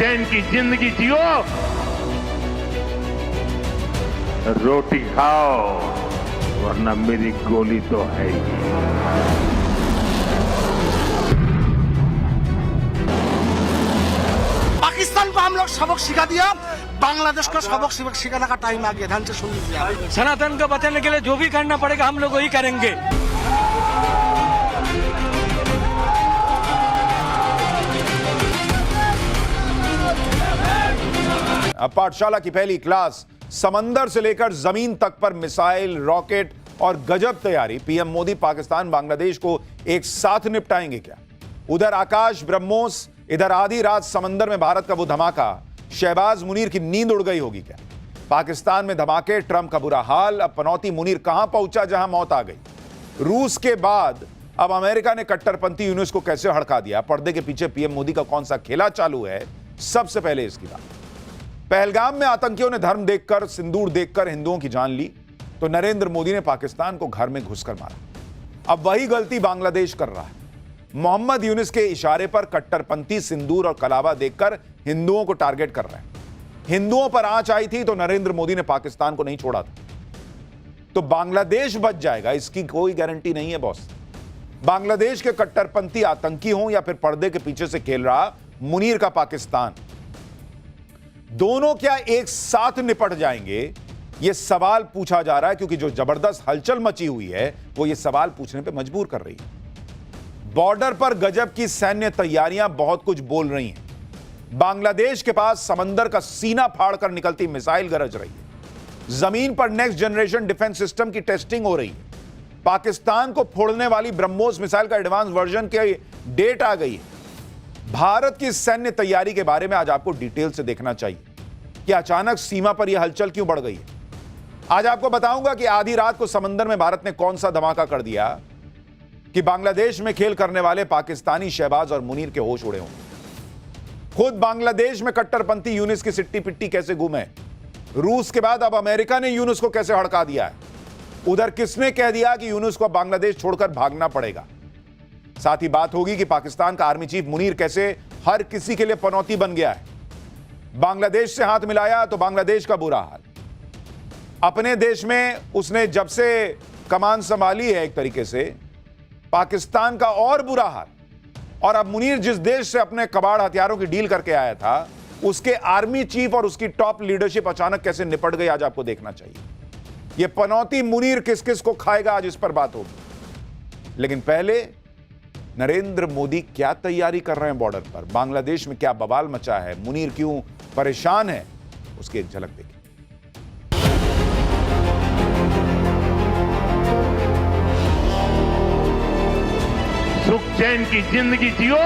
चैन की जिंदगी जियो, रोटी खाओ, वरना मेरी गोली तो है ही। पाकिस्तान को हम लोग सबक सिखा दिया, बांग्लादेश को सबक सिखाने का टाइम आ गया। ध्यान से सुन लीजिए। सनातन को बचाने के लिए जो भी करना पड़ेगा हम लोग वही करेंगे। अब पाठशाला की पहली क्लास समंदर से लेकर जमीन तक पर मिसाइल, रॉकेट और गजब तैयारी। पीएम मोदी पाकिस्तान बांग्लादेश को एक साथ निपटाएंगे क्या? उधर आकाश ब्रह्मोस, इधर आधी रात समंदर में भारत का वो धमाका। शहबाज मुनीर की नींद उड़ गई होगी क्या? पाकिस्तान में धमाके, ट्रंप का बुरा हाल। अब पनौती मुनीर कहां पहुंचा जहां मौत आ गई? रूस के बाद अब अमेरिका ने कट्टरपंथी यूनुस को कैसे हड़का दिया? पर्दे के पीछे पीएम मोदी का कौन सा खेला चालू है? सबसे पहले इसकी बात। पहलगाम में आतंकियों ने धर्म देखकर, सिंदूर देखकर हिंदुओं की जान ली, तो नरेंद्र मोदी ने पाकिस्तान को घर में घुसकर मारा। अब वही गलती बांग्लादेश कर रहा है। मोहम्मद यूनुस के इशारे पर कट्टरपंथी सिंदूर और कलावा देखकर हिंदुओं को टारगेट कर रहे हैं। हिंदुओं पर आंच आई थी तो नरेंद्र मोदी ने पाकिस्तान को नहीं छोड़ा था। तो बांग्लादेश बच जाएगा, इसकी कोई गारंटी नहीं है बॉस। बांग्लादेश के कट्टरपंथी आतंकी हों या फिर पर्दे के पीछे से खेल रहा मुनीर का पाकिस्तान, दोनों क्या एक साथ निपट जाएंगे? यह सवाल पूछा जा रहा है, क्योंकि जो जबरदस्त हलचल मची हुई है वो यह सवाल पूछने पर मजबूर कर रही है। बॉर्डर पर गजब की सैन्य तैयारियां बहुत कुछ बोल रही हैं। बांग्लादेश के पास समंदर का सीना फाड़कर निकलती मिसाइल गरज रही है। जमीन पर नेक्स्ट जनरेशन डिफेंस सिस्टम की टेस्टिंग हो रही है। पाकिस्तान को फोड़ने वाली ब्रह्मोस मिसाइल का एडवांस वर्जन की डेट आ गई है। भारत की सैन्य तैयारी के बारे में आज आपको डिटेल से देखना चाहिए कि अचानक सीमा पर यह हलचल क्यों बढ़ गई है। आज आपको बताऊंगा कि आधी रात को समंदर में भारत ने कौन सा धमाका कर दिया कि बांग्लादेश में खेल करने वाले पाकिस्तानी शहबाज और मुनीर के होश उड़े होंगे। खुद बांग्लादेश में कट्टरपंथी यूनुस की सिट्टी पिट्टी कैसे घूमे। रूस के बाद अब अमेरिका ने यूनुस को कैसे हड़का दिया है। उधर किसने कह दिया कि यूनुस को बांग्लादेश छोड़कर भागना पड़ेगा। साथ ही बात होगी कि पाकिस्तान का आर्मी चीफ मुनीर कैसे हर किसी के लिए पनौती बन गया है। बांग्लादेश से हाथ मिलाया तो बांग्लादेश का बुरा हाल। अपने देश में उसने जब से कमान संभाली है एक तरीके से, पाकिस्तान का और बुरा हाल। और अब मुनीर जिस देश से अपने कबाड़ हथियारों की डील करके आया था, उसके आर्मी चीफ और उसकी टॉप लीडरशिप अचानक कैसे निपट गई, आज आपको देखना चाहिए। यह पनौती मुनीर किस किस को खाएगा, आज इस पर बात होगी। लेकिन पहले नरेंद्र मोदी क्या तैयारी कर रहे हैं बॉर्डर पर? बांग्लादेश में क्या बवाल मचा है? मुनीर क्यों परेशान है? उसकी एक झलक देखिए। सुख चैन की जिंदगी जियो,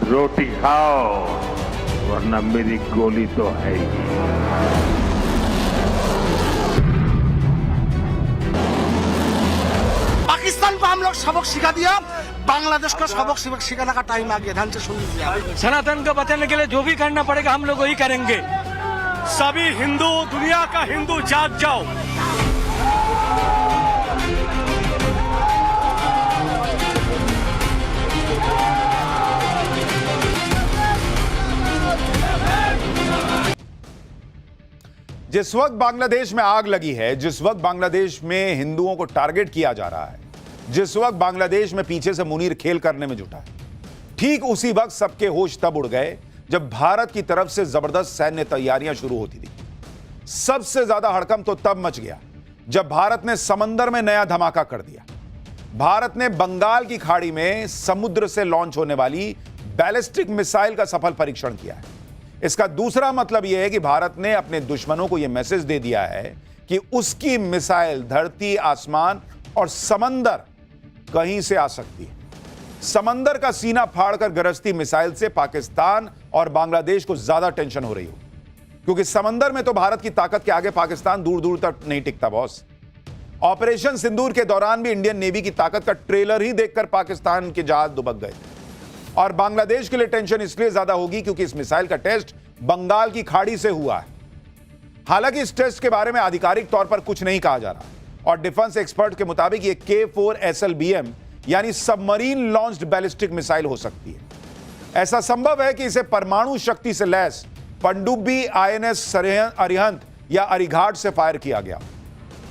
रोटी खाओ, वरना मेरी गोली तो है ही। पाकिस्तान को हम लोग सबक सिखा दिया, बांग्लादेश को सबक सिखाने का टाइम आ गया। ध्यान से सुन लीजिए। सनातन को बचाने के लिए जो भी करना पड़ेगा हम लोग वही करेंगे। सभी हिंदू, दुनिया का हिंदू जाग जाओ। जिस वक्त बांग्लादेश में आग लगी है, जिस वक्त बांग्लादेश में हिंदुओं को टारगेट किया जा रहा है, जिस वक्त बांग्लादेश में पीछे से मुनीर खेल करने में जुटा है, ठीक उसी वक्त सबके होश तब उड़ गए जब भारत की तरफ से जबरदस्त सैन्य तैयारियां शुरू होती थी। सबसे ज्यादा हड़कंप तो तब मच गया जब भारत ने समंदर में नया धमाका कर दिया। भारत ने बंगाल की खाड़ी में समुद्र से लॉन्च होने वाली बैलिस्टिक मिसाइल का सफल परीक्षण किया है। इसका दूसरा मतलब यह है कि भारत ने अपने दुश्मनों को यह मैसेज दे दिया है कि उसकी मिसाइल धरती, आसमान और समंदर कहीं से आ सकती है। समंदर का सीना फाड़कर गरजती मिसाइल से पाकिस्तान और बांग्लादेश को ज्यादा टेंशन हो रही हो, क्योंकि समंदर में तो भारत की ताकत के आगे पाकिस्तान दूर दूर तक नहीं टिकता बॉस। ऑपरेशन सिंदूर के दौरान भी इंडियन नेवी की ताकत का ट्रेलर ही देखकर पाकिस्तान के जहाज दुबक गए थे। और बांग्लादेश के लिए टेंशन इसलिए ज्यादा होगी क्योंकि इस मिसाइल का टेस्ट बंगाल की खाड़ी से हुआ है। हालांकि इस टेस्ट के बारे में आधिकारिक तौर पर कुछ नहीं कहा जा रहा और डिफेंस एक्सपर्ट के मुताबिक ये K4 SLBM यानी सबमरीन लॉन्च्ड बैलिस्टिक मिसाइल हो सकती है। ऐसा संभव है कि इसे परमाणु शक्ति से लैस पनडुब्बी आईएनएस अरिहंत या अरिघाट से फायर किया गया।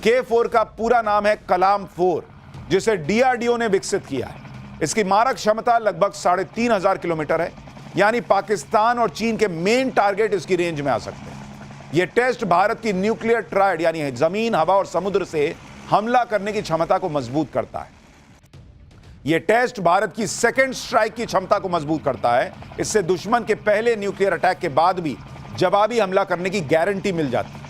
K4 का पूरा नाम है कलाम 4, जिसे डीआरडीओ ने विकसित किया है। इसकी मारक क्षमता लगभग 3500 किलोमीटर है, यानी पाकिस्तान और चीन के मेन टारगेट इसकी रेंज में आ सकते हैं। यह टेस्ट भारत की न्यूक्लियर ट्रायड यानी जमीन, हवा और समुद्र से हमला करने की क्षमता को मजबूत करता है। यह टेस्ट भारत की सेकेंड स्ट्राइक की क्षमता को मजबूत करता है। इससे दुश्मन के पहले न्यूक्लियर अटैक के बाद भी जवाबी हमला करने की गारंटी मिल जाती है।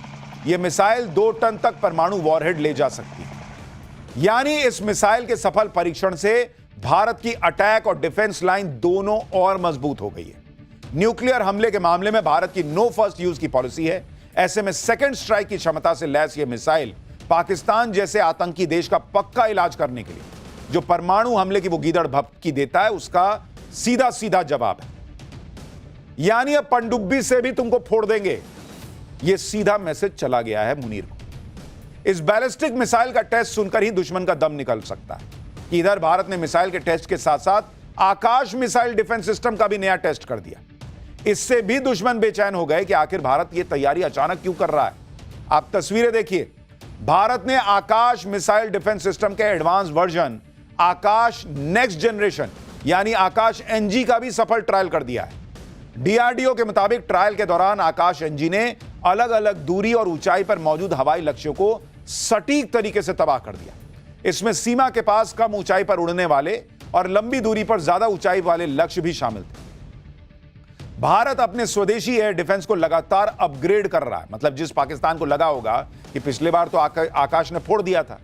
यह मिसाइल 2 टन तक परमाणु वॉरहेड ले जा सकती है, यानी इस मिसाइल के सफल परीक्षण से भारत की अटैक और डिफेंस लाइन दोनों और मजबूत हो गई है। न्यूक्लियर हमले के मामले में भारत की नो फर्स्ट यूज की पॉलिसी है। ऐसे में सेकेंड स्ट्राइक की क्षमता से लैस यह मिसाइल पाकिस्तान जैसे आतंकी देश का पक्का इलाज करने के लिए जो परमाणु हमले की वो गीदड़ भभकी देता है, उसका सीधा सीधा जवाब है। यानी अब पनडुब्बी से भी तुमको फोड़ देंगे, यह सीधा मैसेज चला गया है मुनीर को। इस बैलिस्टिक मिसाइल का टेस्ट सुनकर ही दुश्मन का दम निकल सकता है कि इधर भारत ने मिसाइल के टेस्ट के साथ साथ आकाश मिसाइल डिफेंस सिस्टम का भी नया टेस्ट कर दिया। इससे भी दुश्मन बेचैन हो गए कि आखिर भारत यह तैयारी अचानक क्यों कर रहा है। आप तस्वीरें देखिए, भारत ने आकाश मिसाइल डिफेंस सिस्टम के एडवांस वर्जन आकाश नेक्स्ट जनरेशन यानी आकाश एनजी का भी सफल ट्रायल कर दिया है। डीआरडीओ के मुताबिक ट्रायल के दौरान आकाश एनजी ने अलग अलग दूरी और ऊंचाई पर मौजूद हवाई लक्ष्यों को सटीक तरीके से तबाह कर दिया। इसमें सीमा के पास कम ऊंचाई पर उड़ने वाले और लंबी दूरी पर ज्यादा ऊंचाई वाले लक्ष्य भी शामिल थे। भारत अपने स्वदेशी एयर डिफेंस को लगातार अपग्रेड कर रहा है। मतलब जिस पाकिस्तान को लगा होगा कि पिछले बार तो आकाश ने फोड़ दिया था,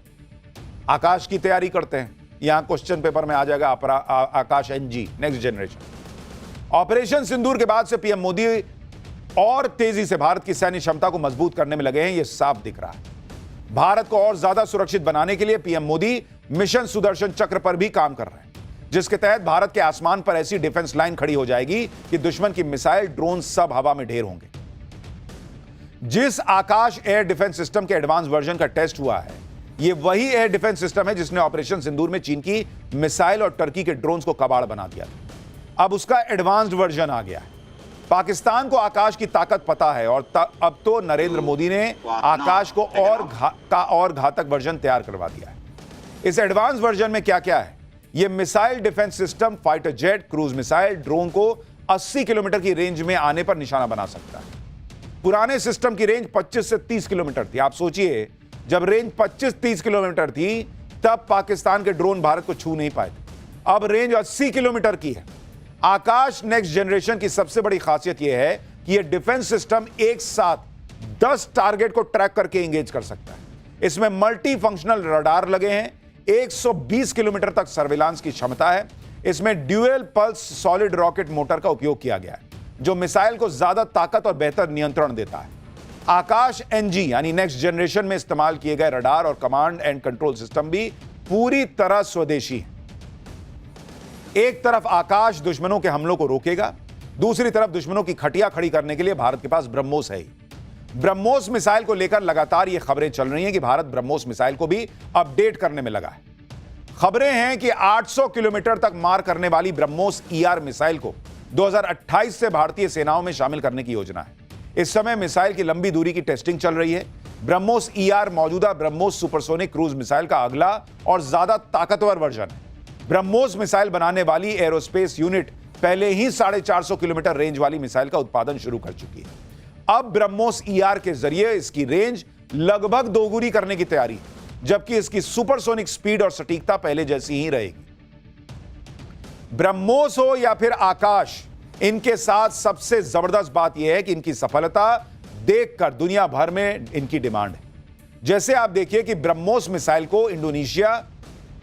आकाश की तैयारी करते हैं। यहां क्वेश्चन पेपर में आ जाएगा आकाश एनजी नेक्स्ट जनरेशन। ऑपरेशन सिंदूर के बाद से पीएम मोदी और तेजी से भारत की सैन्य क्षमता को मजबूत करने में लगे हैं, यह साफ दिख रहा है। भारत को और ज्यादा सुरक्षित बनाने के लिए पीएम मोदी मिशन सुदर्शन चक्र पर भी काम कर रहे हैं, जिसके तहत भारत के आसमान पर ऐसी डिफेंस लाइन खड़ी हो जाएगी कि दुश्मन की मिसाइल, ड्रोन सब हवा में ढेर होंगे। जिस आकाश एयर डिफेंस सिस्टम के एडवांस वर्जन का टेस्ट हुआ है, यह वही एयर डिफेंस सिस्टम है जिसने ऑपरेशन सिंदूर में चीन की मिसाइल और टर्की के ड्रोन्स को कबाड़ बना दिया था। अब उसका एडवांस्ड वर्जन आ गया है। पाकिस्तान को आकाश की ताकत पता है और अब तो नरेंद्र मोदी ने आकाश को और घातक वर्जन तैयार करवा दिया है। इस एडवांस वर्जन में क्या क्या है? यह missile defence system fighter jet, cruise missile, drone को 80 किलोमीटर की रेंज में आने पर निशाना बना सकता है। पुराने सिस्टम की रेंज 25 से 30 किलोमीटर थी। आप सोचिए, जब रेंज 25-30 किलोमीटर थी तब पाकिस्तान के ड्रोन भारत को छू नहीं पाए थे। अब रेंज 80 किलोमीटर की है। आकाश नेक्स्ट जनरेशन की सबसे बड़ी खासियत यह है कि यह डिफेंस सिस्टम एक साथ 10 टारगेट को ट्रैक करके एंगेज कर सकता है। इसमें मल्टी फंक्शनल रडार लगे हैं, 120 किलोमीटर तक सर्विलांस की क्षमता है। इसमें dual pulse solid rocket motor का उपयोग किया गया है, जो मिसाइल को ज्यादा ताकत और बेहतर नियंत्रण देता है। आकाश एनजी यानी नेक्स्ट जनरेशन में इस्तेमाल किए गए रडार और कमांड एंड कंट्रोल सिस्टम भी पूरी तरह स्वदेशी है। एक तरफ आकाश दुश्मनों के हमलों को रोकेगा, दूसरी तरफ दुश्मनों की खटिया खड़ी करने के लिए भारत के पास ब्रह्मोस है ही। ब्रह्मोस मिसाइल को लेकर लगातार यह खबरें चल रही हैं कि भारत ब्रह्मोस मिसाइल को भी अपडेट करने में लगा है। खबरें हैं कि 800 किलोमीटर तक मार करने वाली ब्रह्मोस ईआर मिसाइल को 2028 से भारतीय सेनाओं में शामिल करने की योजना है। इस समय मिसाइल की लंबी दूरी की टेस्टिंग चल रही है। ब्रह्मोस ईआर मौजूदा ब्रह्मोस सुपरसोनिक क्रूज मिसाइल का अगला और ज्यादा ताकतवर वर्जन है। ब्रह्मोस मिसाइल बनाने वाली एरोस्पेस यूनिट पहले ही 450 किलोमीटर रेंज वाली मिसाइल का उत्पादन शुरू कर चुकी है। अब ब्रह्मोस ईआर के जरिए इसकी रेंज लगभग दोगुनी करने की तैयारी है, जबकि इसकी सुपरसोनिक स्पीड और सटीकता पहले जैसी ही रहेगी। ब्रह्मोस हो या फिर आकाश, इनके साथ सबसे जबरदस्त बात यह है कि इनकी सफलता देखकर दुनिया भर में इनकी डिमांड है। जैसे आप देखिए कि ब्रह्मोस मिसाइल को इंडोनेशिया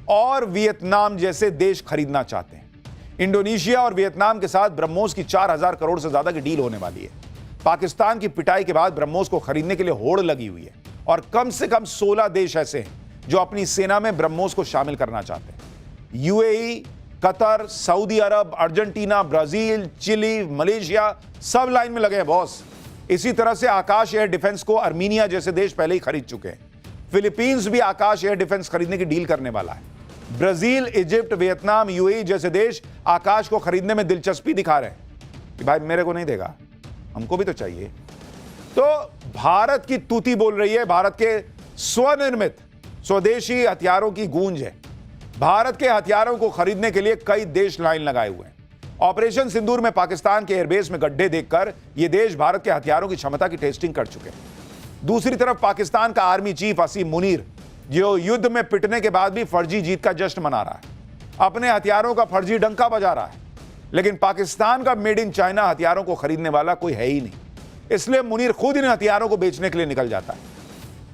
और वियतनाम जैसे देश खरीदना चाहते हैं। इंडोनेशिया और वियतनाम के साथ ब्रह्मोस की 4000 करोड़ से ज्यादा की डील होने वाली है। पाकिस्तान की पिटाई के बाद ब्रह्मोस को खरीदने के लिए होड़ लगी हुई है और कम से कम 16 देश ऐसे हैं जो अपनी सेना में ब्रह्मोस को शामिल करना चाहते हैं। यूएई, कतर, सऊदी अरब, अर्जेंटीना, ब्राजील, चिली, मलेशिया सब लाइन में लगे हैं बॉस। इसी तरह से आकाश एयर डिफेंस को अर्मीनिया जैसे देश पहले ही खरीद चुके हैं। फिलीपींस भी आकाश एयर डिफेंस खरीदने की डील करने वाला है। ब्राजील, इजिप्ट, वियतनाम, यूएई जैसे देश आकाश को खरीदने में दिलचस्पी दिखा रहे हैं कि भाई मेरे को नहीं देगा, हमको भी तो चाहिए। तो भारत की तूती बोल रही है, भारत के स्वनिर्मित स्वदेशी हथियारों की गूंज है। भारत के हथियारों को खरीदने के लिए कई देश लाइन लगाए हुए हैं। ऑपरेशन सिंदूर में पाकिस्तान के एयरबेस में गड्ढे देखकर ये देश भारत के हथियारों की क्षमता की टेस्टिंग कर चुके हैं। दूसरी तरफ पाकिस्तान का आर्मी चीफ असीम मुनीर, जो युद्ध में पिटने के बाद भी फर्जी जीत का जश्न मना रहा है, अपने हथियारों का फर्जी डंका बजा रहा है, लेकिन पाकिस्तान का मेड इन चाइना हथियारों को खरीदने वाला कोई है ही नहीं। इसलिए मुनीर खुद इन हथियारों को बेचने के लिए निकल जाता है।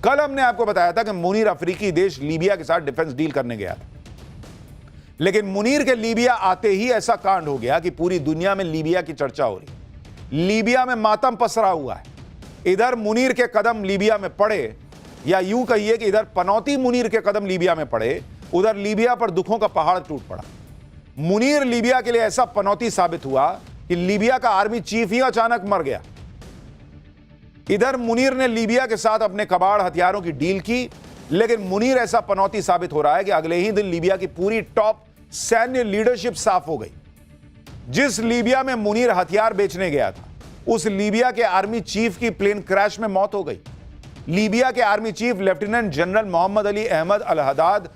कल हमने आपको बताया था कि मुनीर अफ्रीकी देश लीबिया के साथ डिफेंस डील करने गया था, लेकिन मुनीर के लीबिया आते ही ऐसा कांड हो गया कि पूरी दुनिया में लीबिया की चर्चा हो रही। लीबिया में मातम पसरा हुआ है। इधर मुनीर के कदम लीबिया में पड़े, या यूं कहिए कि इधर पनौती मुनीर के कदम लीबिया में पड़े, उधर लीबिया पर दुखों का पहाड़ टूट पड़ा। मुनीर लीबिया के लिए ऐसा पनौती साबित हुआ कि लीबिया का आर्मी चीफ ही अचानक मर गया। इधर मुनीर ने लीबिया के साथ अपने कबाड़ हथियारों की डील की, लेकिन मुनीर ऐसा पनौती साबित हो रहा है कि अगले ही दिन लीबिया की पूरी टॉप सैन्य लीडरशिप साफ हो गई। जिस लीबिया में मुनीर हथियार बेचने गया था, उस लीबिया के आर्मी चीफ की प्लेन क्रैश में मौत हो गई। लीबिया के army chief lieutenant general Mohammed Ali Ahmed al Haddad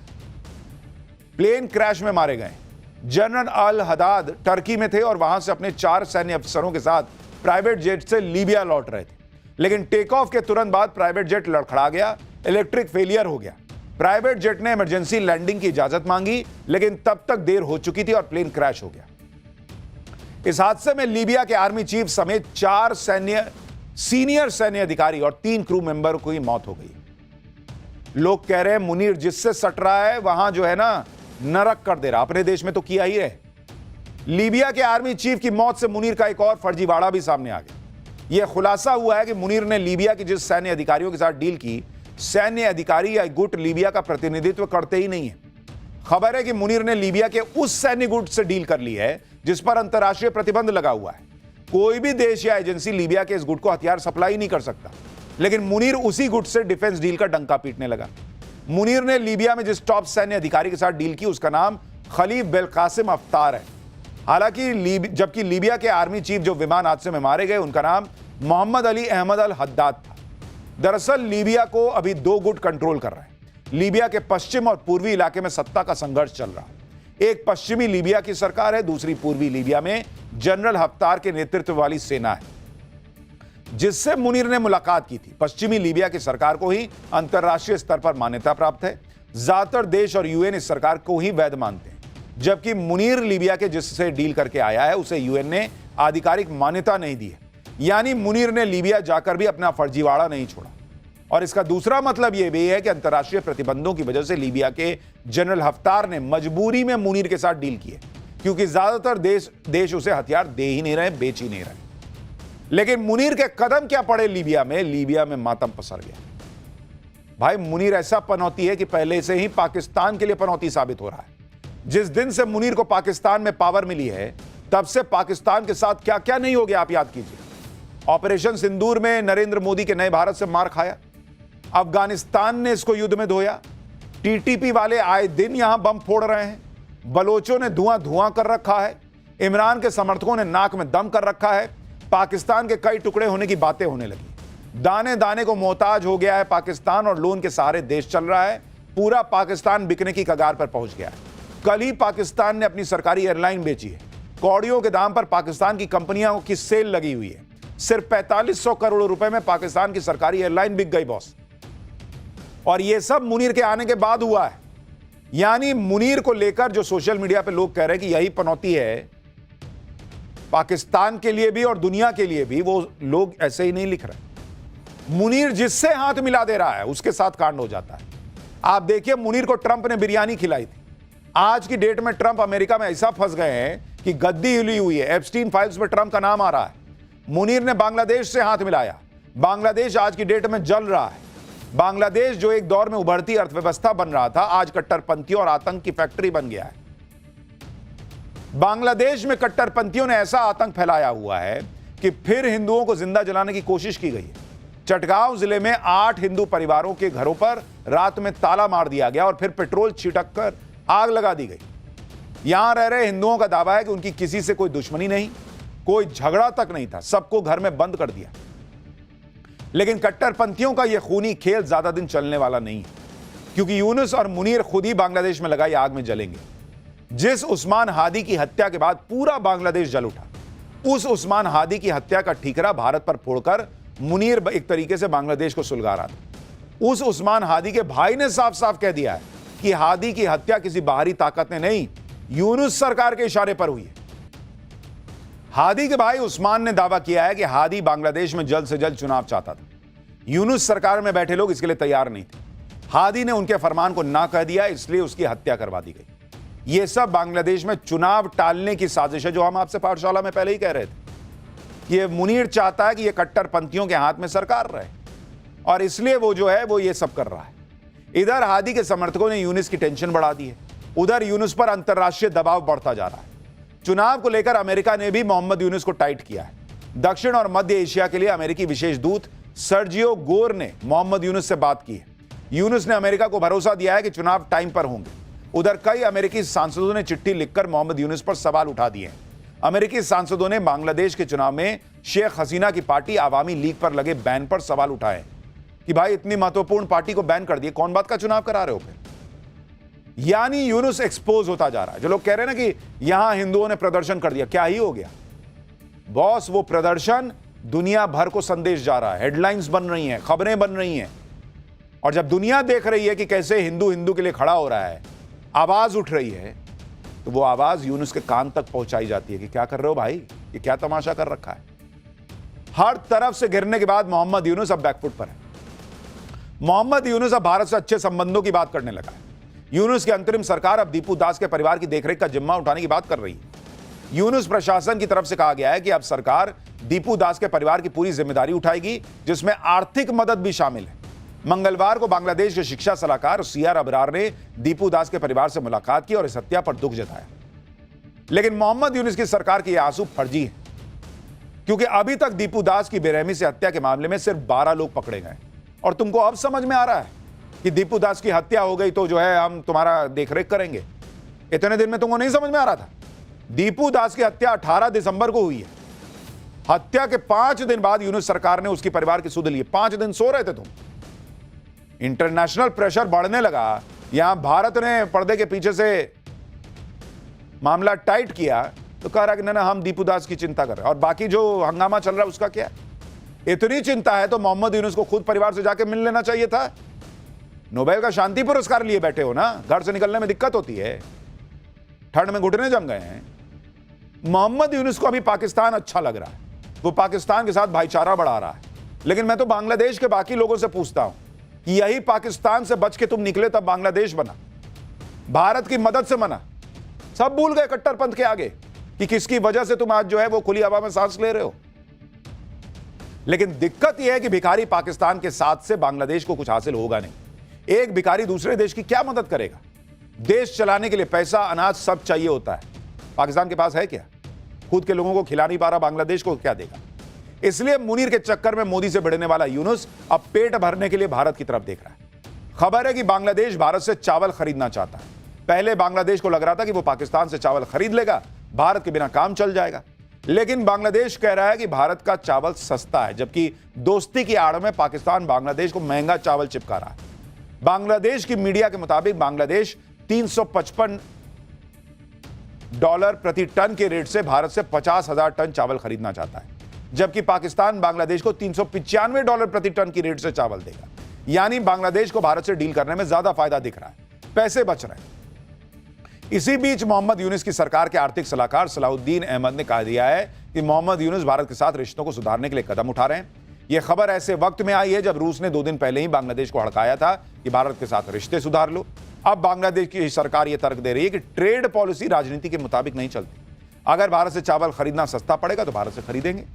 plane crash में मारे गए। जनरल अल हदाद टर्की में थे और वहां से अपने 4 सैन्य अफसरों के साथ प्राइवेट जेट से लीबिया लौट रहे थे, लेकिन टेक ऑफ के तुरंत बाद प्राइवेट जेट लड़खड़ा गया, इलेक्ट्रिक फेलियर हो गया। प्राइवेट जेट ने इमरजेंसी लैंडिंग की इजाजत मांगी, लेकिन तब तक देर हो चुकी थी और प्लेन क्रैश हो गया। इस हादसे में लीबिया के आर्मी चीफ समेत 4 सीनियर सैन्य अधिकारी और 3 क्रू मेंबर की मौत हो गई। लोग कह रहे हैं मुनीर जिससे सट रहा है वहां जो है ना नरक कर दे रहा, अपने देश में तो किया ही है। लीबिया के आर्मी चीफ की मौत से मुनीर का एक और फर्जीवाड़ा भी सामने आ गया। यह खुलासा हुआ है कि मुनीर ने लीबिया की जिस सैन्य अधिकारियों के साथ डील की, सैन्य अधिकारी या गुट लीबिया का प्रतिनिधित्व करते ही नहीं है। खबर है कि मुनीर ने लीबिया के उस सैन्य गुट से डील कर ली है जिस पर अंतर्राष्ट्रीय प्रतिबंध लगा हुआ है। कोई भी देश या एजेंसी लीबिया के इस गुट को हथियार सप्लाई नहीं कर सकता, लेकिन मुनीर उसी गुट से डिफेंस डील का डंका पीटने लगा। मुनीर ने लीबिया में जिस टॉप सैन्य अधिकारी के साथ डील की, उसका नाम खलीफ बेलकासिम अफ्तार है। हालांकि जबकि लीबिया के आर्मी चीफ जो विमान हादसे में मारे गए, उनका नाम मोहम्मद अली अहमद अल हद्दाद था। दरअसल लीबिया को अभी 2 गुट कंट्रोल कर रहे हैं। लीबिया के पश्चिम और पूर्वी इलाके में सत्ता का संघर्ष चल रहा है। एक पश्चिमी लीबिया की सरकार है, दूसरी पूर्वी लीबिया में जनरल हफ्तार के नेतृत्व वाली सेना है, जिससे मुनीर ने मुलाकात की थी। पश्चिमी लीबिया की सरकार को ही अंतर्राष्ट्रीय स्तर पर मान्यता प्राप्त है। ज्यादातर देश और यूएन इस सरकार को ही वैध मानते हैं, जबकि मुनीर लीबिया के जिससे डील करके आया है, उसे यूएन ने आधिकारिक मान्यता नहीं दी है। यानी मुनीर ने लीबिया जाकर भी अपना फर्जीवाड़ा नहीं छोड़ा। और इसका दूसरा मतलब यह भी है कि अंतर्राष्ट्रीय प्रतिबंधों की वजह से लीबिया के जनरल हफ्तार ने मजबूरी में मुनीर के साथ डील की है, क्योंकि ज्यादातर देश उसे हथियार दे ही नहीं रहे, बेच ही नहीं रहे। लेकिन मुनीर के कदम क्या पड़े लीबिया में मातम पसर गया। भाई मुनीर ऐसा पनौती है कि पहले से ही पाकिस्तान के लिए पनौती साबित हो रहा है। जिस दिन से मुनीर को पाकिस्तान में पावर मिली है, तब से पाकिस्तान के साथ क्या क्या नहीं हो गया, आप याद कीजिए। ऑपरेशन सिंदूर में नरेंद्र मोदी के नए भारत से मार खाया, अफगानिस्तान ने इसको युद्ध में धोया, टीटीपी वाले आए दिन यहां बम फोड़ रहे हैं, बलोचों ने धुआं कर रखा है, इमरान के समर्थकों ने नाक में दम कर रखा है, पाकिस्तान के कई टुकड़े होने की बातें होने लगी। दाने दाने को मोहताज हो गया है पाकिस्तान और लोन के सहारे देश चल रहा है। पूरा पाकिस्तान बिकने की कगार पर पहुंच गया है। कल ही पाकिस्तान ने अपनी सरकारी एयरलाइन बेची है। कौड़ियों के दाम पर पाकिस्तान की कंपनियों की सेल लगी हुई है। सिर्फ 4500 करोड़ रुपए में पाकिस्तान की सरकारी एयरलाइन बिक गई बॉस। और यह सब मुनीर के आने के बाद हुआ है। यानी मुनीर को लेकर जो सोशल मीडिया पे लोग कह रहे हैं कि यही पनौती है पाकिस्तान के लिए भी और दुनिया के लिए भी, वो लोग ऐसे ही नहीं लिख रहे। मुनीर जिससे हाथ मिला दे रहा है उसके साथ कांड हो जाता है। आप देखिए, मुनीर को ट्रंप ने बिरयानी खिलाई थी। आज की डेट में ट्रंप अमेरिका में ऐसा फंस गए हैं कि गद्दी हिली हुई है। एप्स्टीन फाइल्स में ट्रंप का नाम आ रहा है। मुनीर ने बांग्लादेश से हाथ मिलाया। बांग्लादेश आज की डेट में जल रहा है। बांग्लादेश जो एक दौर में उभरती अर्थव्यवस्था बन रहा था, आज कट्टरपंथियों और आतंक की फैक्ट्री बन गया है। बांग्लादेश में कट्टरपंथियों ने ऐसा आतंक फैलाया हुआ है कि फिर हिंदुओं को जिंदा जलाने की कोशिश की गई है। चटगांव जिले में 8 हिंदू परिवारों के घरों पर रात में ताला मार दिया गया और फिर पेट्रोल छिड़क कर आग लगा दी गई। यहां रह रहे हिंदुओं का दावा है कि उनकी किसी से कोई दुश्मनी नहीं, कोई झगड़ा तक नहीं था, सबको घर में बंद कर दिया। लेकिन कट्टरपंथियों का यह खूनी खेल ज्यादा दिन चलने वाला नहीं है, क्योंकि यूनुस और मुनीर खुद ही बांग्लादेश में लगाई आग में जलेंगे। जिस उस्मान हादी की हत्या के बाद पूरा बांग्लादेश जल उठा, उस उस्मान हादी की हत्या का ठीकरा भारत पर फोड़कर मुनीर एक तरीके से बांग्लादेश को सुलगा रहा था। उस उस्मान हादी के भाई ने साफ साफ कह दिया है कि हादी की हत्या किसी बाहरी ताकत ने नहीं, यूनुस सरकार के इशारे पर हुई है। हादी के भाई उस्मान ने दावा किया है कि हादी बांग्लादेश में जल्द से जल्द चुनाव चाहता था। यूनुस सरकार में बैठे लोग इसके लिए तैयार नहीं थे। हादी ने उनके फरमान को ना कह दिया, इसलिए उसकी हत्या करवा दी गई। यह सब बांग्लादेश में चुनाव टालने की साजिश है, जो हम आपसे पाठशाला में पहले ही कह रहे थे। यह मुनीर चाहता है कि यह कट्टरपंथियों के हाथ में सरकार रहे, और इसलिए वो जो है वो ये सब कर रहा है। इधर हादी के समर्थकों ने यूनुस की टेंशन बढ़ा दी है, उधर यूनुस पर अंतर्राष्ट्रीय दबाव बढ़ता जा रहा है। चुनाव को लेकर अमेरिका ने भी मोहम्मद यूनुस को टाइट किया है। दक्षिण और मध्य एशिया के लिए अमेरिकी विशेष दूत सर्जियो गोर ने मोहम्मद यूनुस से बात की है। यूनुस ने अमेरिका को भरोसा दिया है कि चुनाव टाइम पर होंगे। उधर कई अमेरिकी सांसदों ने चिट्ठी लिखकर मोहम्मद यूनुस पर सवाल उठा दिए हैं। अमेरिकी सांसदों ने बांग्लादेश के चुनाव में शेख हसीना की पार्टी आवामी लीग पर लगे बैन पर सवाल उठाए कि भाई इतनी महत्वपूर्ण पार्टी को बैन कर दिए, कौन बात का चुनाव करा रहे हो फिर? यानी यूनुस एक्सपोज होता जा रहा है। जो लोग कह रहे हैं ना कि यहां हिंदुओं ने प्रदर्शन कर दिया, क्या ही हो गया बॉस? वो प्रदर्शन दुनिया भर को संदेश जा रहा है, हेडलाइंस बन रही हैं, खबरें बन रही हैं। और जब दुनिया देख रही है कि कैसे हिंदू हिंदू के लिए खड़ा हो रहा है, आवाज उठ रही है, तो वो आवाज यूनुस के कान तक पहुंचाई जाती है कि क्या कर रहे हो भाई, ये क्या तमाशा कर रखा है। हर तरफ से गिरने के बाद मोहम्मद यूनुस अब बैकफुट पर है। मोहम्मद यूनुस अब भारत से अच्छे संबंधों की बात करने लगा है। यूनुस की अंतरिम सरकार अब दीपू दास के परिवार की देखरेख का जिम्मा उठाने की बात कर रही है। यूनुस प्रशासन की तरफ से कहा गया है कि अब सरकार दीपू दास के परिवार की पूरी जिम्मेदारी उठाएगी, जिसमें आर्थिक मदद भी शामिल है। मंगलवार को बांग्लादेश के शिक्षा सलाहकार सीआर अबरार ने दीपू दास के परिवार से मुलाकात की और इस हत्या पर दुख जताया। लेकिन मोहम्मद यूनुस की सरकार के ये आंसू फर्जी है, क्योंकि अभी तक दीपू दास की बेरहमी से हत्या के मामले में सिर्फ 12 लोग पकड़े गए। और तुमको अब समझ में आ रहा है कि दीपू दास की हत्या हो गई तो जो है हम तुम्हारा देखरेख करेंगे। इतने दिन में तुमको नहीं समझ में आ रहा था? दीपू दास की हत्या 18 दिसंबर को हुई है। हत्या के 5 दिन बाद यूनुस सरकार ने उसकी परिवार की सुध ली। 5 दिन सो रहे थे तुम। इंटरनेशनल प्रेशर बढ़ने लगा। यहां भारत ने पर्दे के पीछे से मामला टाइट किया तो कह रहा कि ना हम दीपू दास की चिंता कर रहे हैं, और बाकी जो हंगामा चल रहा है उसका क्या? इतनी चिंता है तो मोहम्मद यूनुस को खुद परिवार से जाके मिल लेना चाहिए था। नोबेल का शांति पुरस्कार लिए बैठे हो ना, घर से निकलने में दिक्कत होती है, ठंड में घुटने जम गए हैं। मोहम्मद यूनुस को अभी पाकिस्तान अच्छा लग रहा है, वो पाकिस्तान के साथ भाईचारा बढ़ा रहा है। लेकिन मैं तो बांग्लादेश के बाकी लोगों से पूछता हूं कि यही पाकिस्तान से बच के तुम निकले तब बांग्लादेश बना, भारत की मदद से बना। सब भूल गए कट्टरपंथ के आगे कि किसकी वजह से तुम आज जो है वो खुली हवा में सांस ले रहे हो। लेकिन दिक्कत यह है कि भिखारी पाकिस्तान के साथ से बांग्लादेश को कुछ हासिल होगा नहीं। एक भिखारी दूसरे देश की क्या मदद करेगा? देश चलाने के लिए पैसा, अनाज सब चाहिए होता है। पाकिस्तान के पास है क्या? खुद के लोगों को खिला नहीं पा रहा, बांग्लादेश को क्या देगा? इसलिए मुनीर के चक्कर में मोदी से भिड़ने वाला यूनुस अब पेट भरने के लिए भारत की तरफ देख रहा है। खबर है कि बांग्लादेश भारत से चावल खरीदना चाहता है। पहले बांग्लादेश को लग रहा था कि वो पाकिस्तान से चावल खरीद लेगा, भारत के बिना काम चल जाएगा। लेकिन बांग्लादेश कह रहा है कि भारत का चावल सस्ता है, जबकि दोस्ती की आड़ में पाकिस्तान बांग्लादेश को महंगा चावल चिपका रहा है। बांग्लादेश की मीडिया के मुताबिक बांग्लादेश $355 प्रति टन के रेट से भारत से 50,000 टन चावल खरीदना चाहता है, जबकि पाकिस्तान बांग्लादेश को $395 प्रति टन की रेट से चावल देगा। यानी बांग्लादेश को भारत से डील करने में ज्यादा फायदा दिख रहा है, पैसे बच रहे हैं। इसी बीच मोहम्मद यूनुस की सरकार के आर्थिक सलाहकार सलाहुद्दीन अहमद ने कहा दिया है कि मोहम्मद यूनुस भारत के साथ रिश्तों को सुधारने के लिए कदम उठा रहे हैं। यह खबर ऐसे वक्त में आई है जब रूस ने 2 दिन पहले ही बांग्लादेश को हड़काया था कि भारत के साथ रिश्ते सुधार लो। अब बांग्लादेश की सरकार यह तर्क दे रही है कि ट्रेड पॉलिसी राजनीति के मुताबिक नहीं चलती। अगर भारत से चावल खरीदना सस्ता पड़ेगा तो भारत से खरीदेंगे।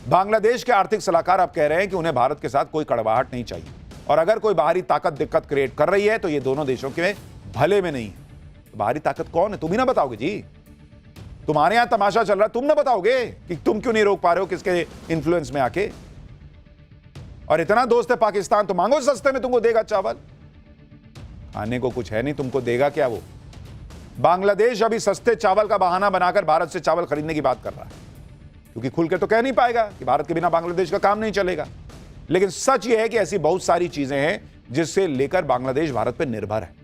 बांग्लादेश के आर्थिक सलाहकार अब कह रहे हैं कि उन्हें भारत के साथ कोई कड़वाहट नहीं चाहिए, और अगर कोई बाहरी ताकत दिक्कत क्रिएट कर रही है तो ये दोनों देशों के भले में नहीं है। तो बाहरी ताकत कौन है? तुम ही ना बताओगे जी। तुम्हारे यहां तमाशा चल रहा है, तुम ना बताओगे कि तुम क्यों नहीं रोक पा रहे हो किसके इंफ्लुएंस में आके। और इतना दोस्त है पाकिस्तान तो मांगो सस्ते में तुमको देगा चावल। खाने को कुछ है नहीं, तुमको देगा क्या वो? बांग्लादेश अभी सस्ते चावल का बहाना बनाकर भारत से चावल खरीदने की बात कर रहा है, क्योंकि खुल के तो कह नहीं पाएगा कि भारत के बिना बांग्लादेश का काम नहीं चलेगा। लेकिन सच यह है कि ऐसी बहुत सारी चीजें हैं जिससे लेकर बांग्लादेश भारत पर निर्भर है।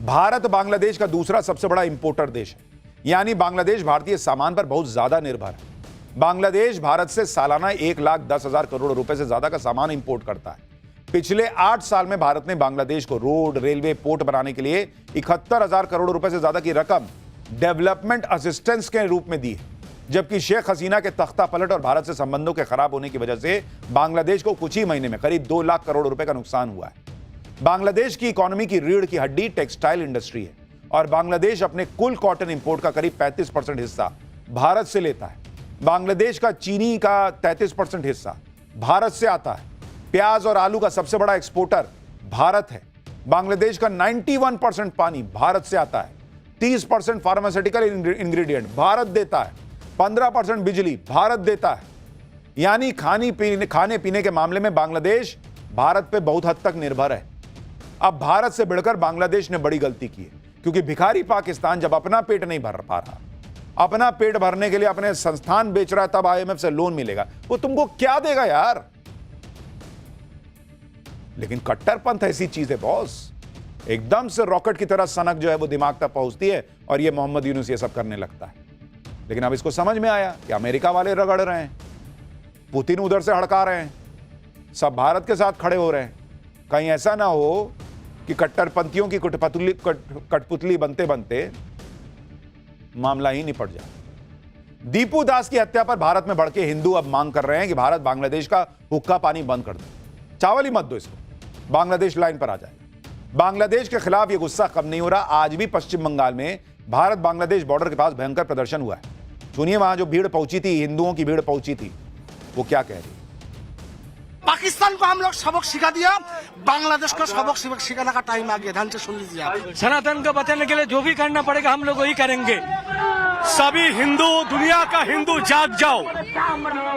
भारत बांग्लादेश का दूसरा सबसे बड़ा इंपोर्टर देश है, यानी बांग्लादेश भारतीय सामान पर बहुत ज्यादा निर्भर है। बांग्लादेश भारत से सालाना 1,10,000 करोड़ रुपए से ज्यादा का सामान इंपोर्ट करता है। पिछले 8 साल में भारत ने बांग्लादेश को रोड, रेलवे, पोर्ट बनाने के लिए 71,000 करोड़ रुपए से ज्यादा की रकम डेवलपमेंट असिस्टेंस के रूप में दी है। जबकि शेख हसीना के तख्ता पलट और भारत से संबंधों के खराब होने की वजह से बांग्लादेश को कुछ ही महीने में करीब 2 लाख करोड़ रुपए का नुकसान हुआ है। बांग्लादेश की इकोनॉमी की रीढ़ की हड्डी टेक्सटाइल इंडस्ट्री है और बांग्लादेश अपने कुल कॉटन इंपोर्ट का करीब 35% हिस्सा भारत से लेता है। बांग्लादेश का चीनी का 33% हिस्सा भारत से आता है। प्याज और आलू का सबसे बड़ा एक्सपोर्टर भारत है। बांग्लादेश का 91% पानी भारत से आता है। 30% फार्मास्यूटिकल इंग्रेडिएंट भारत देता है। 15% बिजली भारत देता है। यानी खाने पीने के मामले में बांग्लादेश भारत पे बहुत हद तक निर्भर है। अब भारत से बढ़कर बांग्लादेश ने बड़ी गलती की है, क्योंकि भिखारी पाकिस्तान जब अपना पेट नहीं भर पा रहा, अपना पेट भरने के लिए अपने संस्थान बेच रहा है, तब आईएमएफ से लोन मिलेगा। वो तुमको क्या देगा यार? लेकिन कट्टरपंथ ऐसी चीज है बॉस, एकदम से रॉकेट की तरह सनक जो है वो दिमाग तक पहुंचती है और ये मोहम्मद यूनुस ये सब करने लगता है। लेकिन अब इसको समझ में आया कि अमेरिका वाले रगड़ रहे हैं, पुतिन उधर से हड़का रहे हैं, सब भारत के साथ खड़े हो रहे हैं। कहीं ऐसा ना हो कि कट्टरपंथियों की कठपुतली बनते बनते मामला ही निपट जाए। दीपू दास की हत्या पर भारत में भड़के हिंदू अब मांग कर रहे हैं कि भारत बांग्लादेश का हुक्का पानी बंद कर दे, चावल ही मत दो इसको, बांग्लादेश लाइन पर आ जाएगा। बांग्लादेश के खिलाफ यह गुस्सा कम नहीं हो रहा। आज भी पश्चिम बंगाल में भारत बांग्लादेश बॉर्डर के पास भयंकर प्रदर्शन हुआ है। सुनिए वहां जो भीड़ पहुंची थी, हिंदुओं की भीड़ पहुंची थी, वो क्या कह रही है। पाकिस्तान को हम लोग सबक सिखा दिया, बांग्लादेश को सबक सिखाने का टाइम आ गया। ध्यान से सुन लीजिए आप। सनातन को बचाने के लिए जो भी करना पड़ेगा हम लोग वही करेंगे। सभी हिंदू, दुनिया का हिंदू जाग जाओ।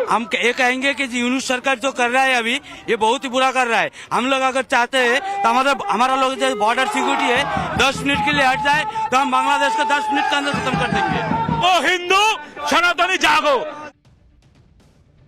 हम ये कहेंगे कि यूनुस सरकार जो कर रहा है अभी, ये बहुत ही बुरा कर रहा है। हम लोग अगर चाहते हैं तो हमारा लोग जो बॉर्डर सिक्योरिटी है 10 मिनट के लिए हट जाए तो हम बांग्लादेश का 10 मिनट के अंदर खत्म कर देंगे। ओ हिंदू सनातनी जागो।